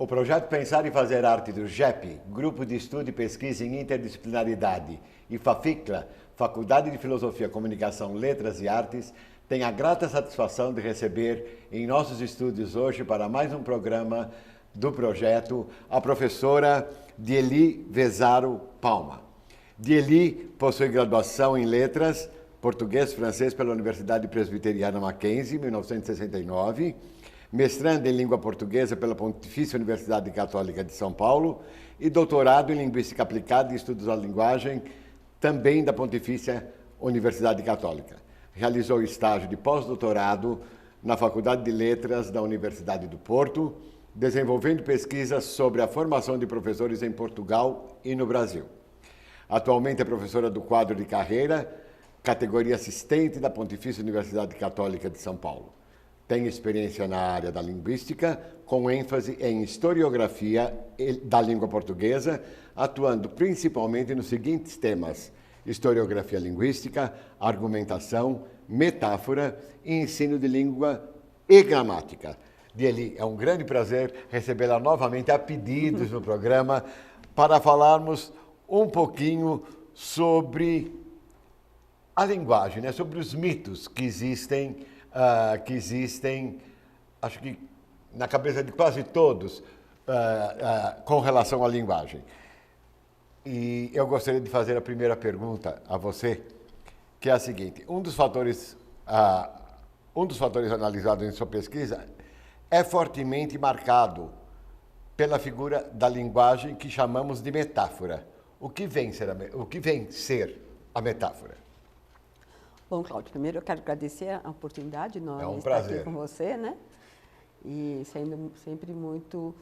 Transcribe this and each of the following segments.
O projeto Pensar e Fazer Arte do GEP, Grupo de Estudo e Pesquisa em Interdisciplinaridade, e FAFICLA, Faculdade de Filosofia, Comunicação, Letras e Artes, tem a grata satisfação de receber em nossos estúdios hoje para mais um programa do projeto a professora Diely Vezaro Palma. Diely possui graduação em Letras, Português e Francês pela Universidade Presbiteriana Mackenzie, 1969, mestrando em Língua Portuguesa pela Pontifícia Universidade Católica de São Paulo e doutorado em Linguística Aplicada e Estudos da Linguagem, também da Pontifícia Universidade Católica. Realizou estágio de pós-doutorado na Faculdade de Letras da Universidade do Porto, desenvolvendo pesquisas sobre a formação de professores em Portugal e no Brasil. Atualmente é professora do quadro de carreira, categoria assistente da Pontifícia Universidade Católica de São Paulo. Tem experiência na área da linguística, com ênfase em historiografia da língua portuguesa, atuando principalmente nos seguintes temas: historiografia linguística, argumentação, metáfora e ensino de língua e gramática. Diely, é um grande prazer recebê-la novamente a pedidos no programa para falarmos um pouquinho sobre a linguagem, né? Sobre os mitos que existem, acho que na cabeça de quase todos, com relação à linguagem. E eu gostaria de fazer a primeira pergunta a você, que é a seguinte: um dos fatores analisados em sua pesquisa é fortemente marcado pela figura da linguagem que chamamos de metáfora. O que vem ser a metáfora? Bom, Cláudio, primeiro eu quero agradecer a oportunidade de É um estar prazer aqui com você, né? E sendo sempre muito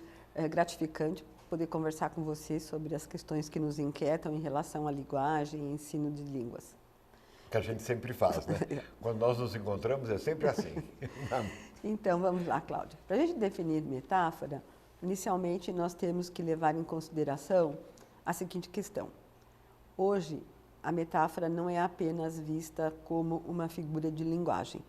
gratificante poder conversar com você sobre as questões que nos inquietam em relação à linguagem e ensino de línguas. Que a gente sempre faz, né? Quando nós nos encontramos é sempre assim. Então, vamos lá, Cláudia. Para a gente definir metáfora, inicialmente nós temos que levar em consideração a seguinte questão. Hoje, a metáfora não é apenas vista como uma figura de linguagem.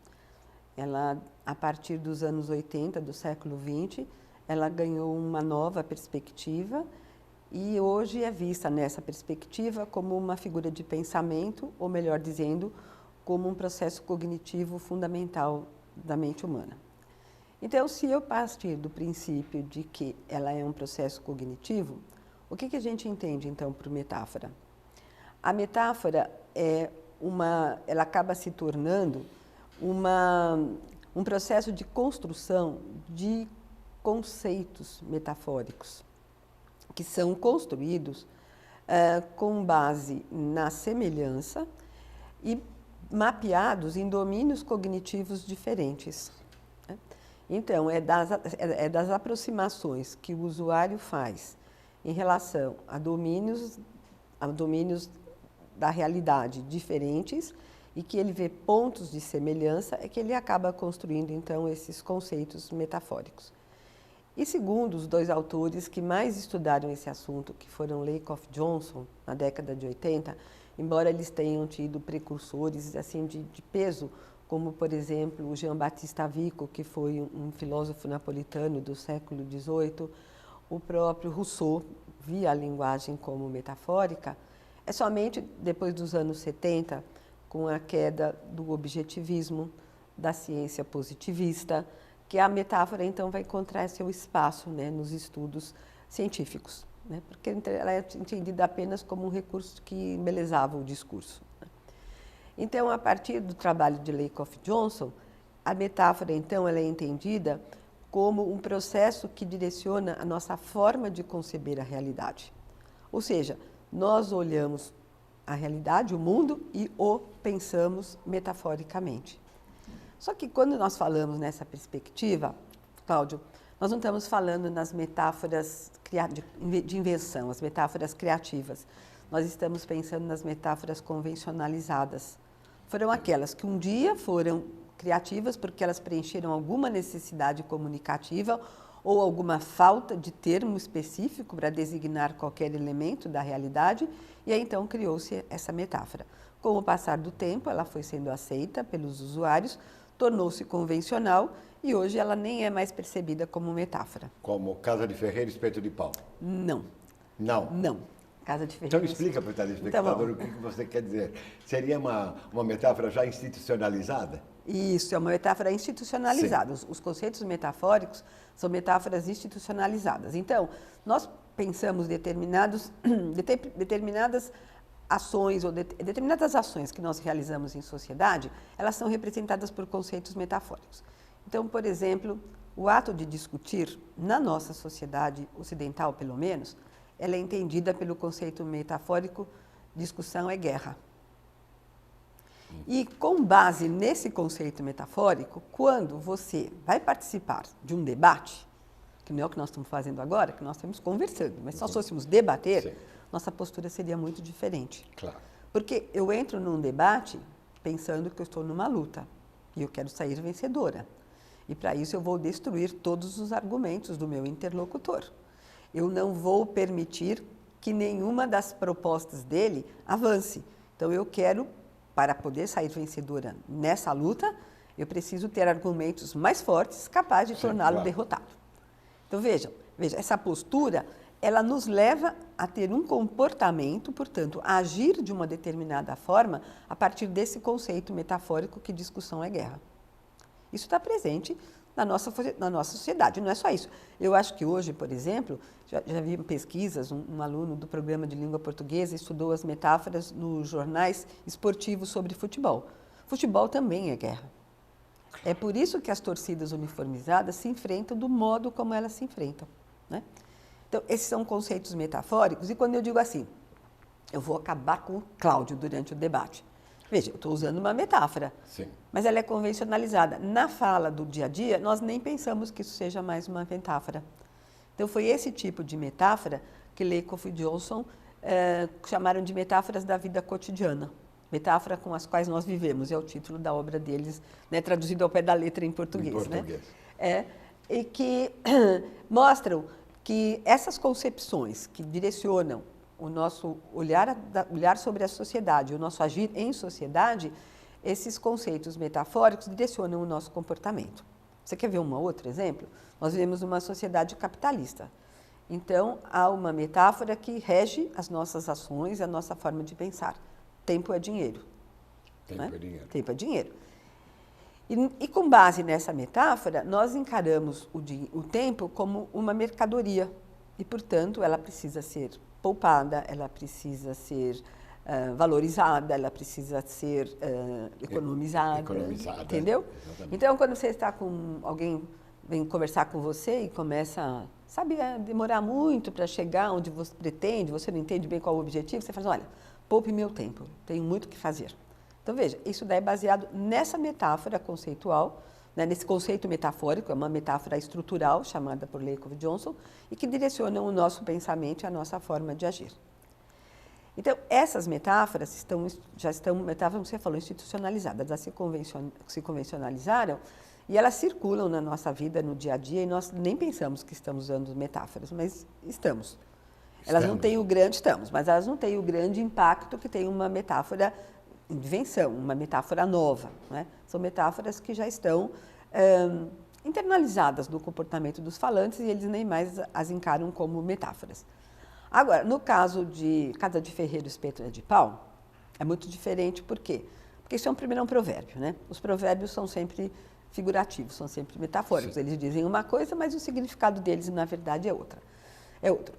Ela, a partir dos anos 80 do século XX, ela ganhou uma nova perspectiva e hoje é vista nessa perspectiva como uma figura de pensamento, ou melhor dizendo, como um processo cognitivo fundamental da mente humana. Então, se eu partir do princípio de que ela é um processo cognitivo, o que a gente entende então por metáfora? A metáfora ela acaba se tornando um processo de construção de conceitos metafóricos, que são construídos com base na semelhança e mapeados em domínios cognitivos diferentes. Né? Então, é das aproximações que o usuário faz em relação a domínios da realidade diferentes e que ele vê pontos de semelhança, é que ele acaba construindo, então, esses conceitos metafóricos. E segundo os dois autores que mais estudaram esse assunto, que foram Lakoff e Johnson, na década de 80, embora eles tenham tido precursores assim, de peso, como, por exemplo, o Jean-Baptiste Vico, que foi um filósofo napolitano do século XVIII, o próprio Rousseau via a linguagem como metafórica. É somente depois dos anos 70, com a queda do objetivismo, da ciência positivista, que a metáfora, então, vai encontrar seu espaço, né, nos estudos científicos, né, porque ela é entendida apenas como um recurso que embelezava o discurso. Né. Então, a partir do trabalho de Lakoff e Johnson, a metáfora, então, ela é entendida como um processo que direciona a nossa forma de conceber a realidade. Ou seja, nós olhamos a realidade, o mundo, e o pensamos metaforicamente. Só que quando nós falamos nessa perspectiva, Cláudio, nós não estamos falando nas metáforas de invenção, as metáforas criativas. Nós estamos pensando nas metáforas convencionalizadas. Foram aquelas que um dia foram criativas porque elas preencheram alguma necessidade comunicativa ou alguma falta de termo específico para designar qualquer elemento da realidade, e aí então criou-se essa metáfora. Com o passar do tempo, ela foi sendo aceita pelos usuários, tornou-se convencional e hoje ela nem é mais percebida como metáfora. Como casa de ferreiro, espeto de pau. Não. Não? Não. Casa de ferreiro. Então explica para o telespectador o que você quer dizer. Seria uma metáfora já institucionalizada? Isso, é uma metáfora institucionalizada. Os conceitos metafóricos são metáforas institucionalizadas. Então, nós pensamos determinadas ações ou determinadas ações que nós realizamos em sociedade, elas são representadas por conceitos metafóricos. Então, por exemplo, o ato de discutir, na nossa sociedade ocidental, pelo menos, ela é entendida pelo conceito metafórico discussão é guerra. E com base nesse conceito metafórico, quando você vai participar de um debate, que não é o que nós estamos fazendo agora, que nós estamos conversando, mas se nós fôssemos debater, sim, nossa postura seria muito diferente. Claro. Porque eu entro num debate pensando que eu estou numa luta e eu quero sair vencedora. E para isso eu vou destruir todos os argumentos do meu interlocutor. Eu não vou permitir que nenhuma das propostas dele avance. Então eu quero, para poder sair vencedora nessa luta, eu preciso ter argumentos mais fortes, capazes de torná-lo derrotado. Então veja, essa postura, ela nos leva a ter um comportamento, portanto, a agir de uma determinada forma a partir desse conceito metafórico que discussão é guerra. Isso está presente na nossa sociedade, não é só isso. Eu acho que hoje, por exemplo, já vi pesquisas, um aluno do programa de língua portuguesa estudou as metáforas nos jornais esportivos sobre futebol. Futebol também é guerra. É por isso que as torcidas uniformizadas se enfrentam do modo como elas se enfrentam, né? Então, esses são conceitos metafóricos, e quando eu digo assim, eu vou acabar com o Cláudio durante o debate. Veja, eu estou usando uma metáfora, sim, mas ela é convencionalizada. Na fala do dia a dia, nós nem pensamos que isso seja mais uma metáfora. Então, foi esse tipo de metáfora que Lakoff e Johnson chamaram de metáforas da vida cotidiana. Metáfora com as quais nós vivemos, é o título da obra deles, né, traduzido ao pé da letra em português. Né? E que mostram que essas concepções que direcionam o nosso olhar sobre a sociedade, o nosso agir em sociedade, esses conceitos metafóricos direcionam o nosso comportamento. Você quer ver um outro exemplo? Nós vivemos numa sociedade capitalista. Então, há uma metáfora que rege as nossas ações, a nossa forma de pensar. Tempo é dinheiro. Tempo é dinheiro. Tempo é dinheiro. E com base nessa metáfora, nós encaramos o tempo como uma mercadoria. E, portanto, ela precisa ser poupada, ela precisa ser valorizada, ela precisa ser economizada, entendeu? Exatamente. Então, quando você está com alguém, vem conversar com você e começa, a demorar muito para chegar onde você pretende, você não entende bem qual é o objetivo, você fala, olha, poupe meu tempo, tenho muito o que fazer. Então, veja, isso daí é baseado nessa metáfora conceitual, né, nesse conceito metafórico, é uma metáfora estrutural chamada por Lakoff e Johnson, e que direciona o nosso pensamento e a nossa forma de agir. Então, essas metáforas já estão, metáforas, você falou, institucionalizadas, elas se convencionalizaram e elas circulam na nossa vida, no dia a dia, e nós nem pensamos que estamos usando metáforas, mas estamos. Elas não têm mas elas não têm o grande impacto que tem uma metáfora invenção, uma metáfora nova, né? São metáforas que já estão internalizadas no comportamento dos falantes e eles nem mais as encaram como metáforas. Agora, no caso de casa de ferreiro, espeto de pau, é muito diferente, por quê? Porque isso primeiro é um provérbio, né? Os provérbios são sempre figurativos, são sempre metafóricos. Sim. Eles dizem uma coisa, mas o significado deles, na verdade, é outro.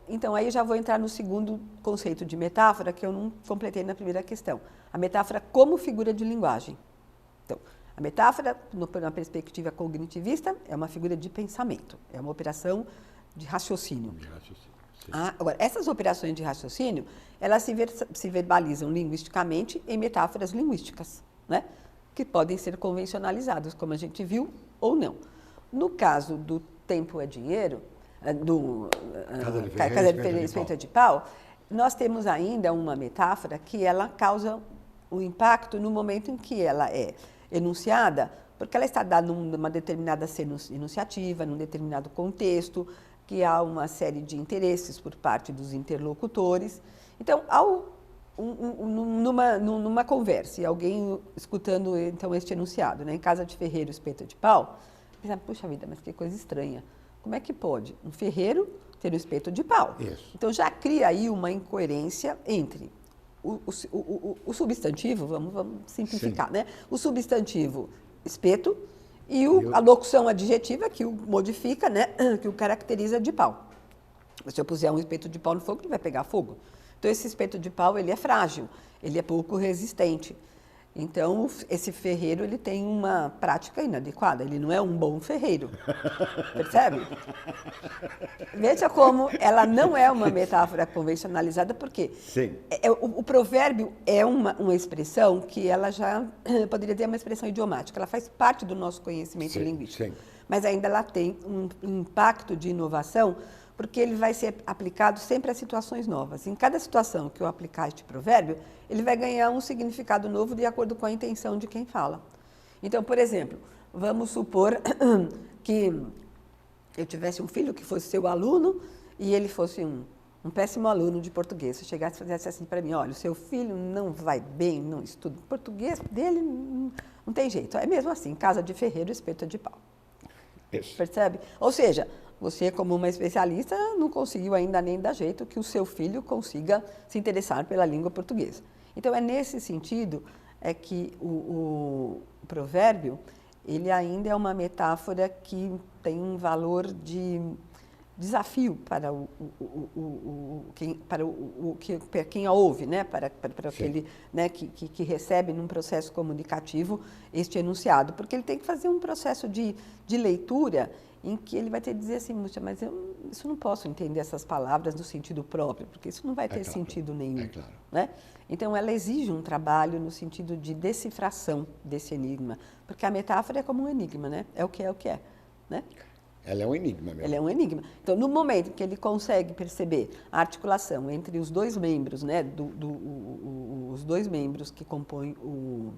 Então, aí já vou entrar no segundo conceito de metáfora, que eu não completei na primeira questão. A metáfora como figura de linguagem. Então, a metáfora, na perspectiva cognitivista, é uma figura de pensamento, é uma operação de raciocínio. Agora, essas operações de raciocínio, elas se verbalizam linguisticamente em metáforas linguísticas, né? Que podem ser convencionalizadas, como a gente viu, ou não. No caso do tempo é dinheiro, casa de ferreiro, espeto de pau, nós temos ainda uma metáfora que ela causa um impacto no momento em que ela é enunciada, porque ela está dada numa determinada enunciativa, num determinado contexto, que há uma série de interesses por parte dos interlocutores. Então, ao numa conversa, e alguém escutando então este enunciado, né? Em casa de ferreiro, espeto de pau, pensa, puxa vida, mas que coisa estranha. Como é que pode um ferreiro ter um espeto de pau? Isso. Então já cria aí uma incoerência entre o substantivo, vamos simplificar, né? O substantivo espeto e a locução adjetiva que o modifica, né? Que o caracteriza de pau. Se eu puser um espeto de pau no fogo, ele vai pegar fogo. Então, esse espeto de pau, ele é frágil, ele é pouco resistente. Então, esse ferreiro, ele tem uma prática inadequada, ele não é um bom ferreiro. Percebe? Veja como ela não é uma metáfora convencionalizada, porque Sim. O provérbio é uma expressão que ela já poderia ter uma expressão idiomática, ela faz parte do nosso conhecimento linguístico. Sim. Mas ainda ela tem um impacto de inovação, porque ele vai ser aplicado sempre a situações novas. Em cada situação que eu aplicar este provérbio, ele vai ganhar um significado novo de acordo com a intenção de quem fala. Então, por exemplo, vamos supor que eu tivesse um filho que fosse seu aluno e ele fosse um péssimo aluno de português. Se chegasse e fizesse assim para mim, olha, o seu filho não vai bem, não estuda português, dele não tem jeito. É mesmo assim, casa de ferreiro, espeto de pau. Isso. Percebe? Ou seja, você, como uma especialista, não conseguiu ainda nem dar jeito que o seu filho consiga se interessar pela língua portuguesa. Então, é nesse sentido que o provérbio, ele ainda é uma metáfora que tem um valor de desafio para quem a ouve, né? para aquele, né? que recebe num processo comunicativo este enunciado, porque ele tem que fazer um processo de leitura em que ele vai ter que dizer assim, mas isso não posso entender essas palavras no sentido próprio, porque isso não vai ter sentido nenhum. Claro. Né? Então, ela exige um trabalho no sentido de decifração desse enigma, porque a metáfora é como um enigma, né? É o que é. Né? Ela é um enigma mesmo. Ela é um enigma. Então, no momento que ele consegue perceber a articulação entre os dois membros, né, os dois membros que compõem o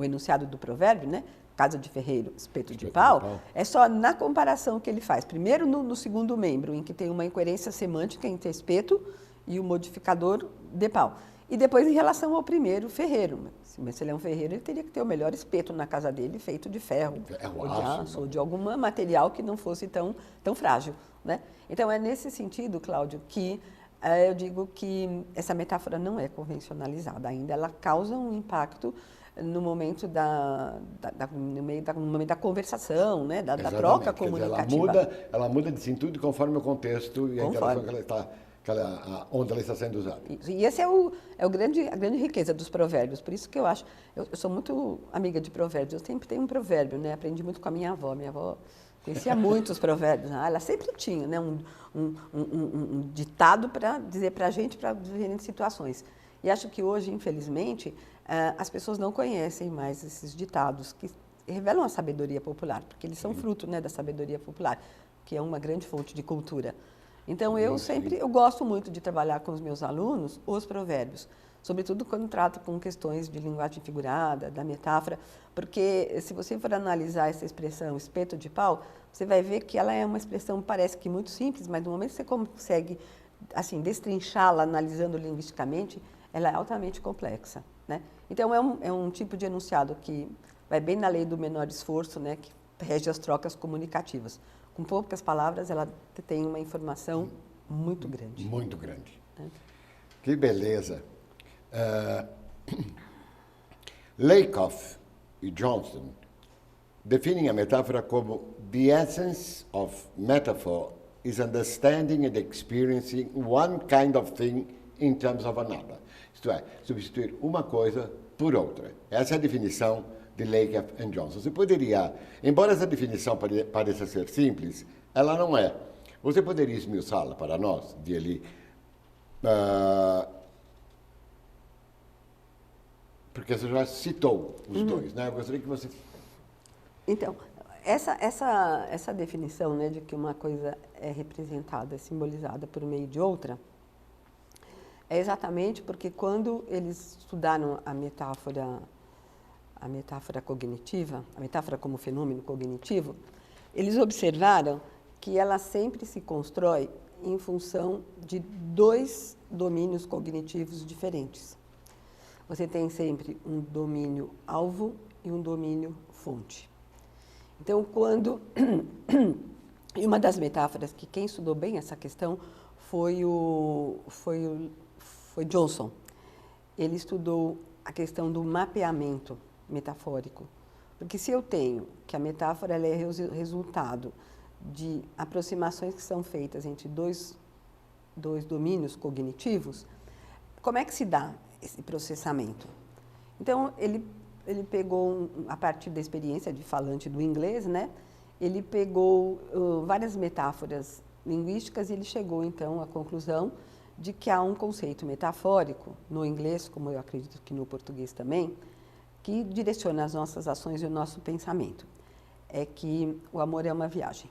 enunciado do provérbio, né, casa de ferreiro, espeto de pau, é só na comparação que ele faz. Primeiro no segundo membro, em que tem uma incoerência semântica entre espeto e o modificador de pau. E depois em relação ao primeiro, ferreiro. Mas se ele é um ferreiro, ele teria que ter o melhor espeto na casa dele, feito de ferro, ou de aço, ou de algum material que não fosse tão frágil. Né? Então, é nesse sentido, Cláudio, que eu digo que essa metáfora não é convencionalizada ainda. Ela causa um impacto no momento no momento da conversação, né? da troca comunicativa. Dizer, ela muda de sentido conforme o contexto e a interação que ela está... onde ela está sendo usada. E esse é a grande riqueza dos provérbios. Por isso que eu acho... Eu sou muito amiga de provérbios. Eu sempre tenho um provérbio, né? Aprendi muito com a minha avó. Minha avó conhecia muitos provérbios. Ela sempre tinha, né? um ditado para dizer para a gente, para diferentes situações. E acho que hoje, infelizmente, as pessoas não conhecem mais esses ditados que revelam a sabedoria popular, porque eles são fruto, né, da sabedoria popular, que é uma grande fonte de cultura. Então, eu gosto muito de trabalhar com os meus alunos os provérbios, sobretudo quando trato com questões de linguagem figurada, da metáfora, porque se você for analisar essa expressão espeto de pau, você vai ver que ela é uma expressão, parece que muito simples, mas no momento que você consegue assim, destrinchá-la analisando linguisticamente, ela é altamente complexa. Né? Então, é um tipo de enunciado que vai bem na lei do menor esforço, né, que rege as trocas comunicativas. Com poucas palavras, ela tem uma informação muito grande. Muito grande. Que beleza. Lakoff e Johnson definem a metáfora como the essence of metaphor is understanding and experiencing one kind of thing in terms of another. Isto é, substituir uma coisa por outra. Essa é a definição de Lakoff e Johnson. Você poderia, embora essa definição pareça ser simples, ela não é. Você poderia esmiuçá-la para nós, Dieli? Porque você já citou os dois, né? Eu gostaria que você... Então, essa definição, né, de que uma coisa é representada, é simbolizada por meio de outra, é exatamente porque quando eles estudaram a metáfora cognitiva, a metáfora como fenômeno cognitivo, eles observaram que ela sempre se constrói em função de dois domínios cognitivos diferentes. você tem sempre um domínio alvo e um domínio fonte. Então, quando... E uma das metáforas que quem estudou bem essa questão foi Johnson. Ele estudou a questão do mapeamento metafórico. Porque se eu tenho que a metáfora ela é resultado de aproximações que são feitas entre dois domínios cognitivos, como é que se dá esse processamento? Então, ele pegou, a partir da experiência de falante do inglês, né, ele pegou várias metáforas linguísticas e ele chegou, então, à conclusão de que há um conceito metafórico, no inglês, como eu acredito que no português também, que direciona as nossas ações e o nosso pensamento. É que o amor é uma viagem.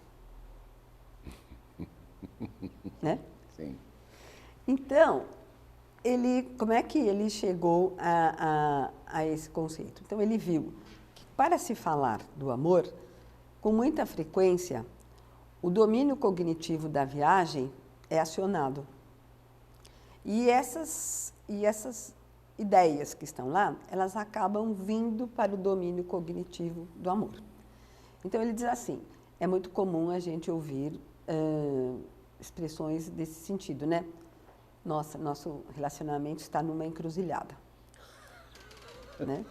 Né? Sim. Então, como é que ele chegou a esse conceito? Então, ele viu que para se falar do amor, com muita frequência, o domínio cognitivo da viagem é acionado. E essas ideias que estão lá, elas acabam vindo para o domínio cognitivo do amor. Então, ele diz assim, é muito comum a gente ouvir expressões desse sentido, né? Nosso relacionamento está numa encruzilhada. Né?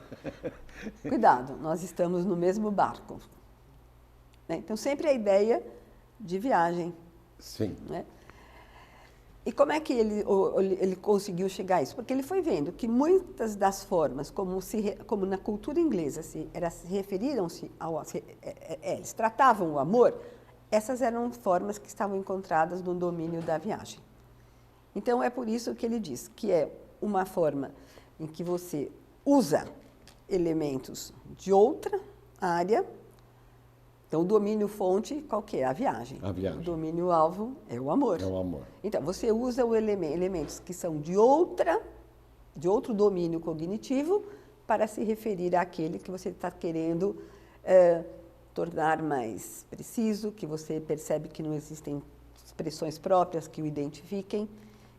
Cuidado, nós estamos no mesmo barco. Né? Então, sempre a ideia de viagem. Sim. Né? E como é que ele conseguiu chegar a isso? Porque ele foi vendo que muitas das formas como na cultura inglesa eles tratavam o amor, essas eram formas que estavam encontradas no domínio da viagem. Então, é por isso que ele diz que é uma forma em que você usa elementos de outra área. Então, o domínio fonte, qual que é? A viagem. A viagem. O domínio alvo é o amor. É o amor. Então, você usa elementos que são de outro domínio cognitivo para se referir àquele que você está querendo tornar mais preciso, que você percebe que não existem expressões próprias que o identifiquem.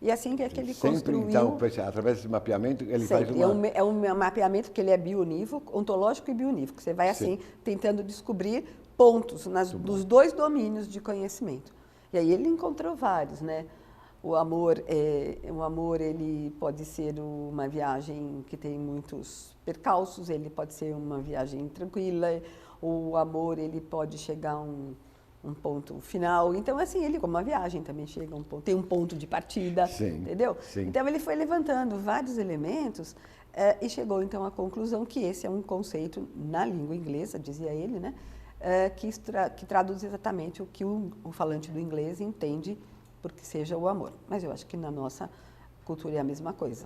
E assim que é que ele construiu... Então, através desse mapeamento, ele faz uma... É um mapeamento que ele é bionívoco, ontológico e bionívoco. Você vai, assim, tentando descobrir pontos dos dois domínios de conhecimento. E aí ele encontrou vários, né? O amor ele pode ser uma viagem que tem muitos percalços, ele pode ser uma viagem tranquila, o amor ele pode chegar a um ponto final. Então, assim, ele como uma viagem também chega a um ponto, tem um ponto de partida, entendeu? Sim. Então, ele foi levantando vários elementos e chegou, então, à conclusão que esse é um conceito na língua inglesa, dizia ele, né? Que traduz exatamente o que o falante do inglês entende porque seja o amor. Mas eu acho que na nossa cultura é a mesma coisa.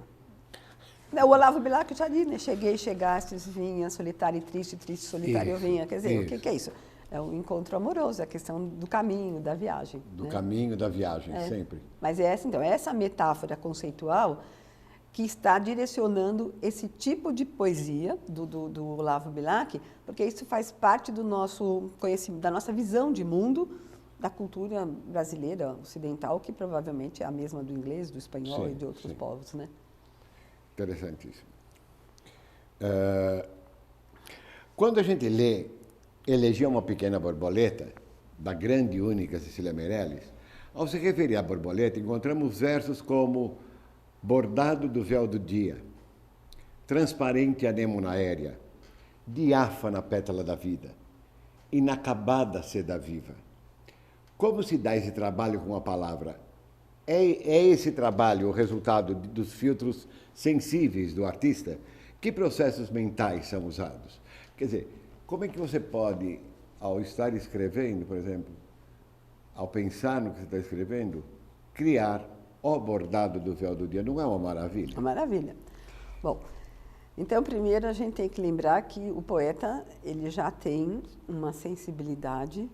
O Olavo Bilac já diz, né? Chegastes, vinha, solitário e triste, triste, solitário eu vinha. Quer dizer, o que é isso? É um encontro amoroso, é a questão do caminho, da viagem. Do caminho, da viagem, sempre. Mas essa metáfora conceitual que está direcionando esse tipo de poesia do Olavo Bilac, porque isso faz parte do nosso conhecimento, da nossa visão de mundo, da cultura brasileira ocidental, que provavelmente é a mesma do inglês, do espanhol e de outros povos, né? Interessantíssimo. Quando a gente lê Elegia uma Pequena Borboleta, da grande e única Cecília Meirelles, ao se referir à borboleta, encontramos versos como bordado do véu do dia, transparente anêmona aérea, diáfana pétala da vida, inacabada seda viva. Como se dá esse trabalho com a palavra? É esse trabalho o resultado dos filtros sensíveis do artista? Que processos mentais são usados? Quer dizer, como é que você pode, ao estar escrevendo, por exemplo, ao pensar no que você está escrevendo, criar o bordado do véu do dia? Não é uma maravilha? Uma maravilha. Bom, então, primeiro a gente tem que lembrar que o poeta ele já tem uma sensibilidade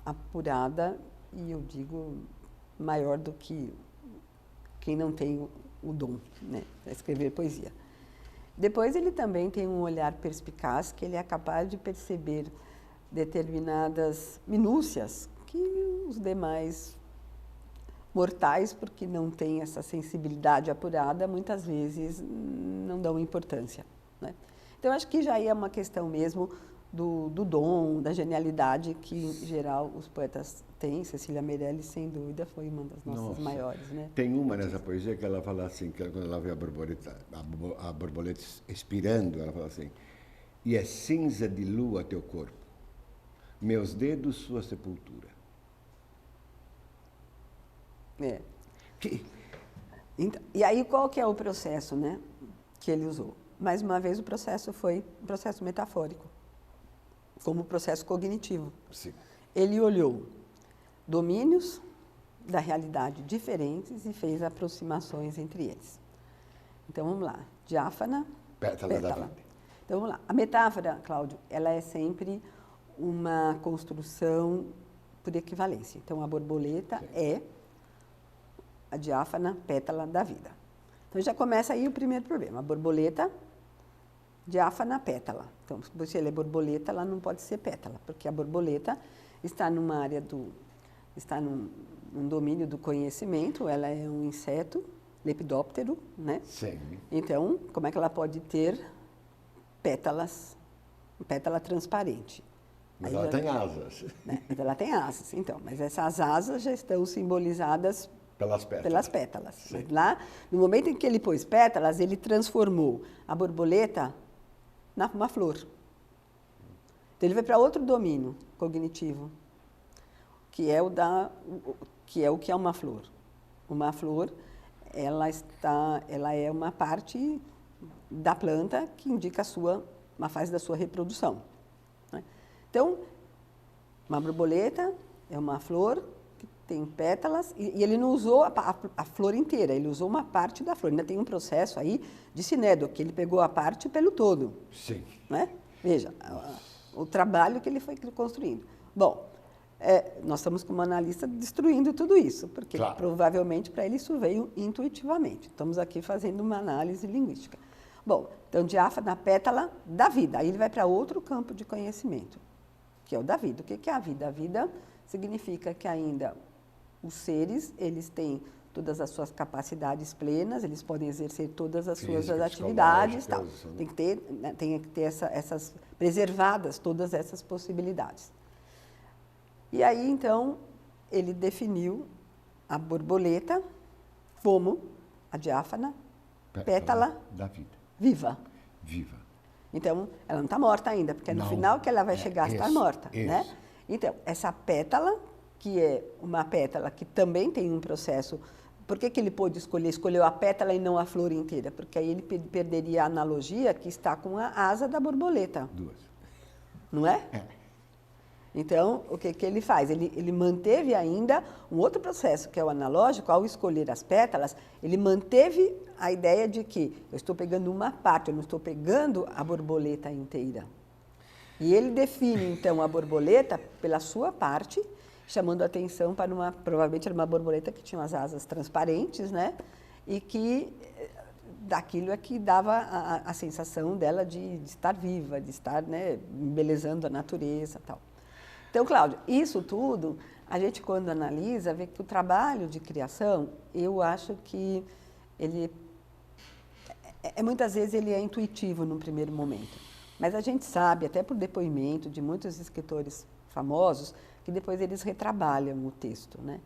apurada e, eu digo, maior do que quem não tem o dom, né, para escrever poesia. Depois, ele também tem um olhar perspicaz, que ele é capaz de perceber determinadas minúcias que os demais mortais, porque não têm essa sensibilidade apurada, muitas vezes não dão importância, né? Então, acho que já é uma questão mesmo do dom, da genialidade que, em geral, os poetas têm. Cecília Meirelles, sem dúvida, foi uma das nossas maiores, né? Tem uma nessa poesia que ela fala assim, que quando ela vê a borboleta expirando, ela fala assim: e é cinza de lua teu corpo, meus dedos sua sepultura. É. Então, e aí, qual que é o processo, né, que ele usou? Mais uma vez, o processo foi um processo metafórico, como processo cognitivo. Sim. Ele olhou domínios da realidade diferentes e fez aproximações entre eles. Então, vamos lá. Diáfana, Pétala da vida. Então, vamos lá. A metáfora, Cláudio, ela é sempre uma construção por equivalência. Então, a borboleta é a diáfana pétala da vida. Então, já começa aí o primeiro problema. A borboleta, diáfana, pétala. Então, se ela é borboleta, ela não pode ser pétala, porque a borboleta está numa área está num domínio do conhecimento, ela é um inseto, lepidóptero, né? Sim. Então, como é que ela pode ter pétalas, pétala transparente? Mas Aí ela já, tem asas. né? Mas ela tem asas, então. Mas essas asas já estão simbolizadas Pelas pétalas. pelas pétalas. Mas lá, no momento em que ele pôs pétalas, ele transformou a borboleta numa flor. Então, ele vai para outro domínio cognitivo, que é o que é uma flor. Uma flor, ela é uma parte da planta que indica uma fase da sua reprodução, né? Então, uma borboleta é uma flor que tem pétalas, e ele não usou a flor inteira, ele usou uma parte da flor. Ainda tem um processo aí de sinédrio, que ele pegou a parte pelo todo. Sim. Né? Veja, o trabalho que ele foi construindo. Bom, nós estamos como analista destruindo tudo isso, porque claro, provavelmente para ele isso veio intuitivamente. Estamos aqui fazendo uma análise linguística. Bom, então diáfana, pétala da vida. Aí ele vai para outro campo de conhecimento, que é o da vida. O que é a vida? A vida significa que ainda os seres, eles têm todas as suas capacidades plenas, eles podem exercer todas as suas atividades, tal. Tem que ter, né, essas preservadas todas essas possibilidades. E aí, então, ele definiu a borboleta como a diáfana pétala da vida. Viva. Viva. Então, ela não está morta ainda, porque é no final que ela vai chegar a estar morta, né? Então, essa pétala, que é uma pétala que também tem um processo. Por que ele pôde escolheu a pétala e não a flor inteira? Porque aí ele perderia a analogia que está com a asa da borboleta. Duas. Não é? Então, o que ele faz? Ele manteve ainda um outro processo, que é o analógico. Ao escolher as pétalas, ele manteve a ideia de que eu estou pegando uma parte, eu não estou pegando a borboleta inteira. E ele define, então, a borboleta pela sua parte, chamando a atenção para provavelmente era uma borboleta que tinha as asas transparentes, né? E que daquilo é que dava a sensação dela de estar viva, de estar, né, embelezando a natureza e tal. Então, Cláudio, isso tudo, a gente quando analisa, vê que o trabalho de criação, eu acho que ele, muitas vezes ele é intuitivo num primeiro momento. Mas a gente sabe, até por depoimento de muitos escritores famosos, que depois eles retrabalham o texto, né?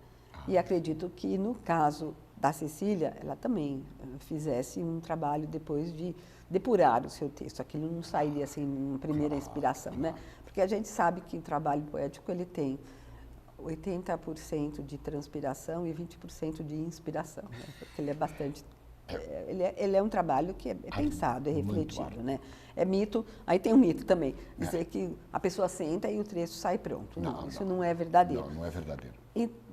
E acredito que no caso da Cecília, ela também fizesse um trabalho depois de depurar o seu texto. Aquilo não sairia assim numa primeira inspiração, né? Porque a gente sabe que o trabalho poético ele tem 80% de transpiração e 20% de inspiração, né? Porque ele é bastante... Ele é um trabalho que é pensado, é refletido, né? É mito, aí tem um mito também, dizer que a pessoa senta e o trecho sai pronto. Não, isso não é verdadeiro. Não, não é verdadeiro.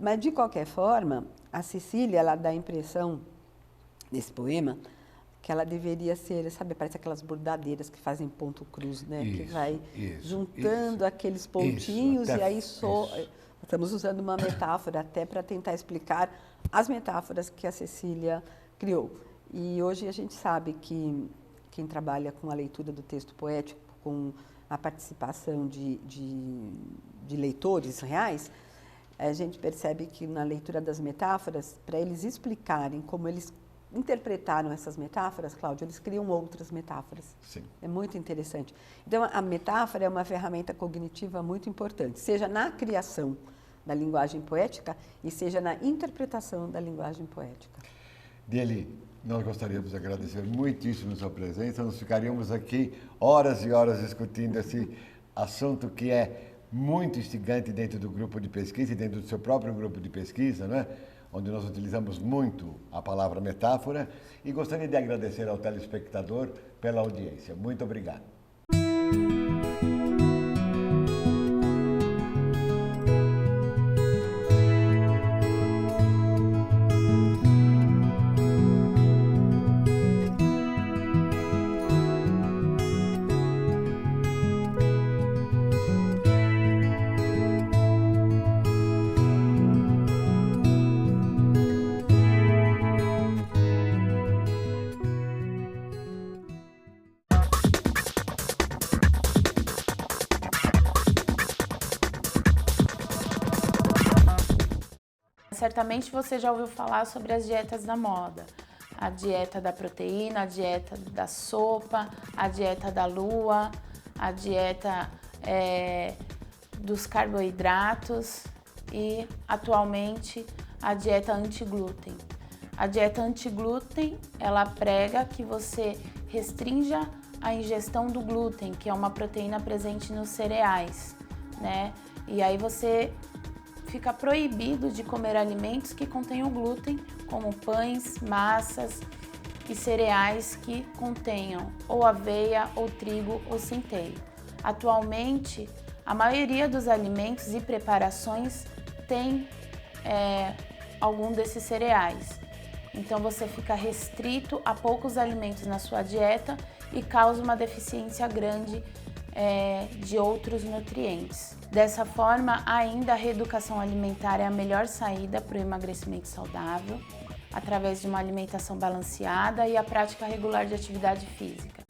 Mas, de qualquer forma, a Cecília, ela dá a impressão, nesse poema, que ela deveria ser, sabe, parece aquelas bordadeiras que fazem ponto cruz, né? Que vai juntando aqueles pontinhos e aí estamos usando uma metáfora até para tentar explicar as metáforas que a Cecília criou. E hoje a gente sabe que quem trabalha com a leitura do texto poético, com a participação de leitores reais, a gente percebe que na leitura das metáforas, para eles explicarem como eles interpretaram essas metáforas, Cláudio, eles criam outras metáforas. Sim. É muito interessante. Então, a metáfora é uma ferramenta cognitiva muito importante, seja na criação da linguagem poética e seja na interpretação da linguagem poética. Deli, nós gostaríamos de agradecer muitíssimo a sua presença. Nós ficaríamos aqui horas e horas discutindo esse assunto que é muito instigante dentro do grupo de pesquisa e dentro do seu próprio grupo de pesquisa, não é? Onde nós utilizamos muito a palavra metáfora, e gostaria de agradecer ao telespectador pela audiência. Muito obrigado. Certamente você já ouviu falar sobre as dietas da moda. A dieta da proteína, a dieta da sopa, a dieta da lua, a dieta dos carboidratos e, atualmente, a dieta anti-glúten. A dieta anti-glúten, ela prega que você restrinja a ingestão do glúten, que é uma proteína presente nos cereais, né? E aí você fica proibido de comer alimentos que contenham glúten, como pães, massas e cereais que contenham ou aveia, ou trigo, ou centeio. Atualmente, a maioria dos alimentos e preparações tem algum desses cereais. Então você fica restrito a poucos alimentos na sua dieta e causa uma deficiência grande de outros nutrientes. Dessa forma, ainda a reeducação alimentar é a melhor saída para o emagrecimento saudável, através de uma alimentação balanceada e a prática regular de atividade física.